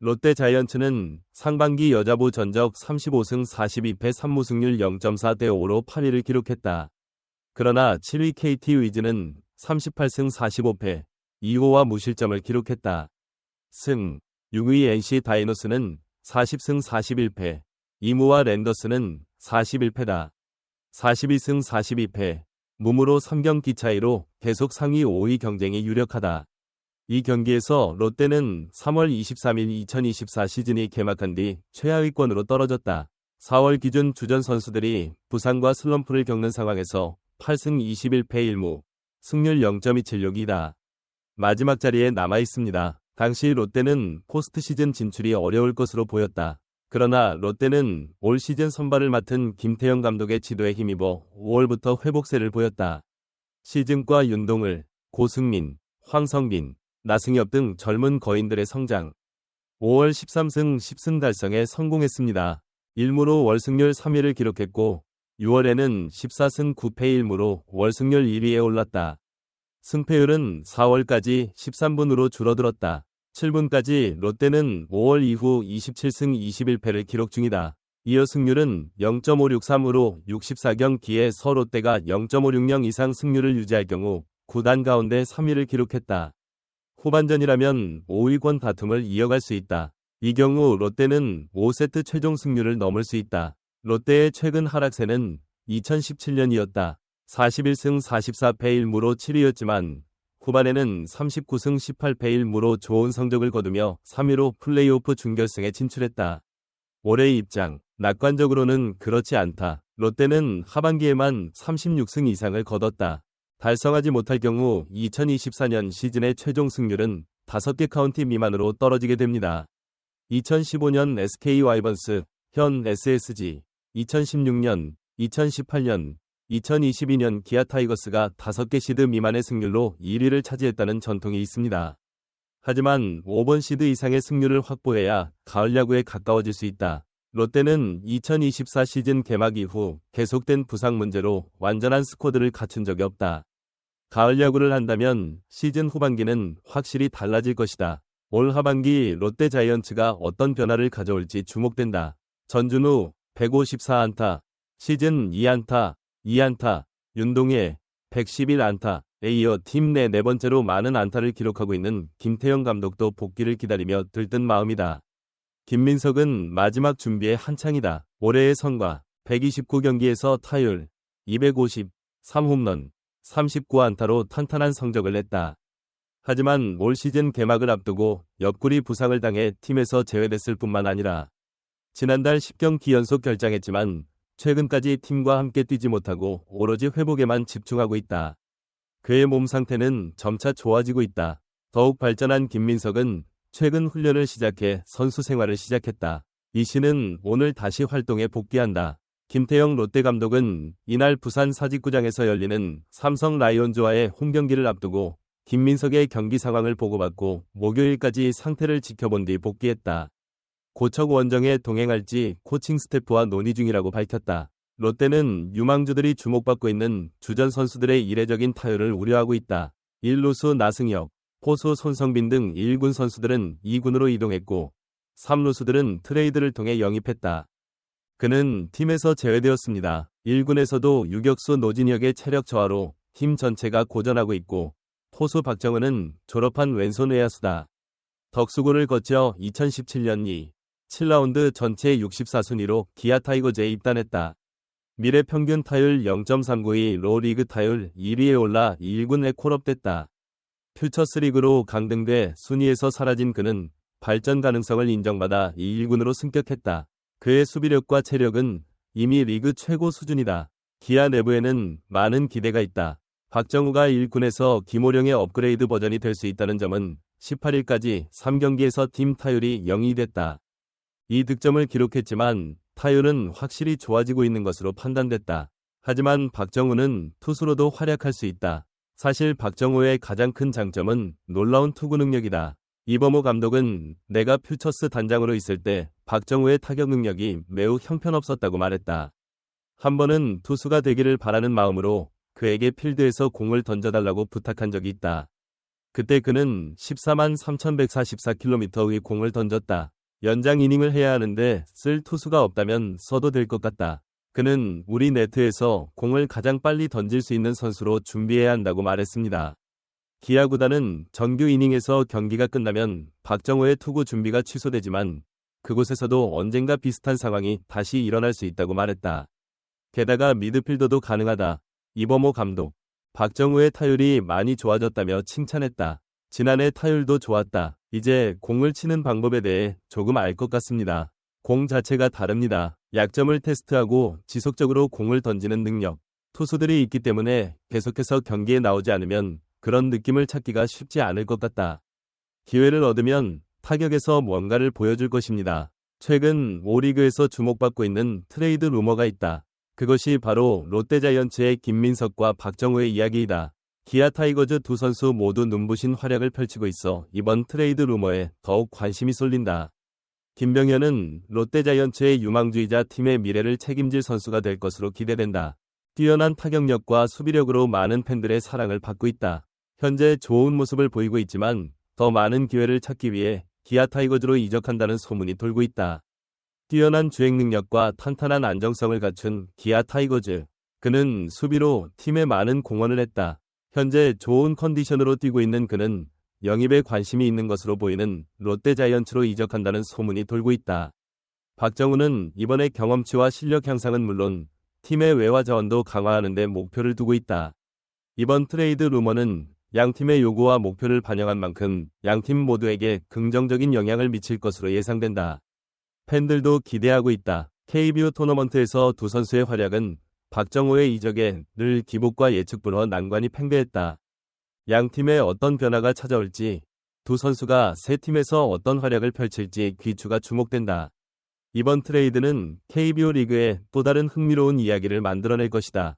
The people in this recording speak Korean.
롯데 자이언츠는 상반기 여자부 전적 35승 42패 3무승률 0.4대 5로 8위를 기록했다. 그러나 7위 KT 위즈는 38승 45패 2호와 무실점을 기록했다. 6위 NC 다이노스는 40승 41패 2무와 랜더스는 41패다. 42승 42패 무무로 3경기 차이로 계속 상위 5위 경쟁이 유력하다. 이 경기에서 롯데는 3월 23일 2024 시즌이 개막한 뒤 최하위권으로 떨어졌다. 4월 기준 주전 선수들이 부상과 슬럼프를 겪는 상황에서 8승 21패 1무, 승률 0.276이다. 마지막 자리에 남아 있습니다. 당시 롯데는 포스트 시즌 진출이 어려울 것으로 보였다. 그러나 롯데는 올 시즌 선발을 맡은 김태형 감독의 지도에 힘입어 5월부터 회복세를 보였다. 시즌과 윤동을, 고승민, 황성빈, 나승엽 등 젊은 거인들의 성장. 5월 13승 10승 달성에 성공했습니다. 1무로 월승률 3위를 기록했고 6월에는 14승 9패 1무로 월승률 1위에 올랐다. 승패율은 4월까지 13분으로 줄어들었다. 7분까지 롯데는 5월 이후 27승 21패를 기록 중이다. 이어 승률은 0.563으로 64경기에 서 롯데가 0.560 이상 승률을 유지할 경우 9단 가운데 3위를 기록했다. 후반전이라면 5위권 다툼을 이어갈 수 있다. 이 경우 롯데는 5세트 최종 승률을 넘을 수 있다. 롯데의 최근 하락세는 2017년이었다. 41승 44패 1무로 7위였지만 후반에는 39승 18패 1무로 좋은 성적을 거두며 3위로 플레이오프 준결승에 진출했다. 올해의 입장, 낙관적으로는 그렇지 않다. 롯데는 하반기에만 36승 이상을 거뒀다. 달성하지 못할 경우 2024년 시즌의 최종 승률은 5개 카운티 미만으로 떨어지게 됩니다. 2015년 SK 와이번스, 현 SSG, 2016년, 2018년, 2022년 기아 타이거스가 5개 시드 미만의 승률로 1위를 차지했다는 전통이 있습니다. 하지만 5번 시드 이상의 승률을 확보해야 가을 야구에 가까워질 수 있다. 롯데는 2024 시즌 개막 이후 계속된 부상 문제로 완전한 스쿼드를 갖춘 적이 없다. 가을 야구를 한다면 시즌 후반기는 확실히 달라질 것이다. 올 하반기 롯데 자이언츠가 어떤 변화를 가져올지 주목된다. 전준우 154안타, 시즌 2안타, 2안타, 윤동해 111안타에 이어 팀 내 4번째로 많은 안타를 기록하고 있는 김태형 감독도 복귀를 기다리며 들뜬 마음이다. 김민석은 마지막 준비에 한창이다. 올해의 성과 129경기에서 타율 250, 3홈런, 39안타로 탄탄한 성적을 냈다. 하지만 올 시즌 개막을 앞두고 옆구리 부상을 당해 팀에서 제외됐을 뿐만 아니라 지난달 10경기 연속 결장했지만 최근까지 팀과 함께 뛰지 못하고 오로지 회복에만 집중하고 있다. 그의 몸 상태는 점차 좋아지고 있다. 더욱 발전한 김민석은 최근 훈련을 시작해 선수 생활을 시작했다. 이씨는 오늘 다시 활동에 복귀한다. 김태형 롯데 감독은 이날 부산 사직구장에서 열리는 삼성 라이온즈와의 홈경기를 앞두고 김민석의 경기 상황을 보고받고 목요일까지 상태를 지켜본 뒤 복귀했다. 고척 원정에 동행할지 코칭 스태프와 논의 중이라고 밝혔다. 롯데는 유망주들이 주목받고 있는 주전 선수들의 이례적인 타율을 우려하고 있다. 1루수 나승엽, 포수 손성빈 등 1군 선수들은 2군으로 이동했고 3루수들은 트레이드를 통해 영입했다. 그는 팀에서 제외되었습니다. 1군에서도 유격수 노진혁의 체력 저하로 팀 전체가 고전하고 있고 포수 박정은은 졸업한 왼손 외야수다. 덕수고를 거쳐 2017년 7라운드 전체 64순위로 기아 타이거즈에 입단했다. 미래 평균 타율 0.392로 리그 타율 1위에 올라 1군에 콜업됐다. 퓨처스 리그로 강등돼 순위에서 사라진 그는 발전 가능성을 인정받아 1군으로 승격했다. 그의 수비력과 체력은 이미 리그 최고 수준이다. 기아 내부에는 많은 기대가 있다. 박정우가 1군에서 김호령의 업그레이드 버전이 될 수 있다는 점은 18일까지 3경기에서 팀 타율이 0이 됐다. 이 득점을 기록했지만 타율은 확실히 좋아지고 있는 것으로 판단됐다. 하지만 박정우는 투수로도 활약할 수 있다. 사실 박정우의 가장 큰 장점은 놀라운 투구 능력이다. 이범호 감독은 내가 퓨처스 단장으로 있을 때 박정우의 타격 능력이 매우 형편없었다고 말했다. 한 번은 투수가 되기를 바라는 마음으로 그에게 필드에서 공을 던져달라고 부탁한 적이 있다. 그때 그는 14만 3,144km의 공을 던졌다. 연장 이닝을 해야 하는데 쓸 투수가 없다면 써도 될 것 같다. 그는 우리 네트에서 공을 가장 빨리 던질 수 있는 선수로 준비해야 한다고 말했습니다. 기아 구단은 정규 이닝에서 경기가 끝나면 박정호의 투구 준비가 취소되지만 그곳에서도 언젠가 비슷한 상황이 다시 일어날 수 있다고 말했다. 게다가 미드필더도 가능하다. 이범호 감독. 박정호의 타율이 많이 좋아졌다며 칭찬했다. 지난해 타율도 좋았다. 이제 공을 치는 방법에 대해 조금 알 것 같습니다. 공 자체가 다릅니다. 약점을 테스트하고 지속적으로 공을 던지는 능력. 투수들이 있기 때문에 계속해서 경기에 나오지 않으면 그런 느낌을 찾기가 쉽지 않을 것 같다. 기회를 얻으면 타격에서 뭔가를 보여줄 것입니다. 최근 오리그에서 주목받고 있는 트레이드 루머가 있다. 그것이 바로 롯데자이언츠의 김민석과 박정호의 이야기이다. 기아 타이거즈 두 선수 모두 눈부신 활약을 펼치고 있어 이번 트레이드 루머에 더욱 관심이 쏠린다. 김병현은 롯데자이언츠의 유망주이자 팀의 미래를 책임질 선수가 될 것으로 기대된다. 뛰어난 타격력과 수비력으로 많은 팬들의 사랑을 받고 있다. 현재 좋은 모습을 보이고 있지만 더 많은 기회를 찾기 위해 기아 타이거즈로 이적한다는 소문이 돌고 있다. 뛰어난 주행 능력과 탄탄한 안정성을 갖춘 기아 타이거즈. 그는 수비로 팀에 많은 공헌을 했다. 현재 좋은 컨디션으로 뛰고 있는 그는 영입에 관심이 있는 것으로 보이는 롯데자이언츠로 이적한다는 소문이 돌고 있다. 박정우는 이번에 경험치와 실력 향상은 물론 팀의 외화 자원도 강화하는 데 목표를 두고 있다. 이번 트레이드 루머는 양팀의 요구와 목표를 반영한 만큼 양팀 모두에게 긍정적인 영향을 미칠 것으로 예상된다. 팬들도 기대하고 있다. KBO 토너먼트에서 두 선수의 활약은 박정호의 이적에 늘 기복과 예측불허 난관이 팽배했다. 양팀에 어떤 변화가 찾아올지, 두 선수가 새 팀에서 어떤 활약을 펼칠지 귀추가 주목된다. 이번 트레이드는 KBO 리그에 또 다른 흥미로운 이야기를 만들어낼 것이다.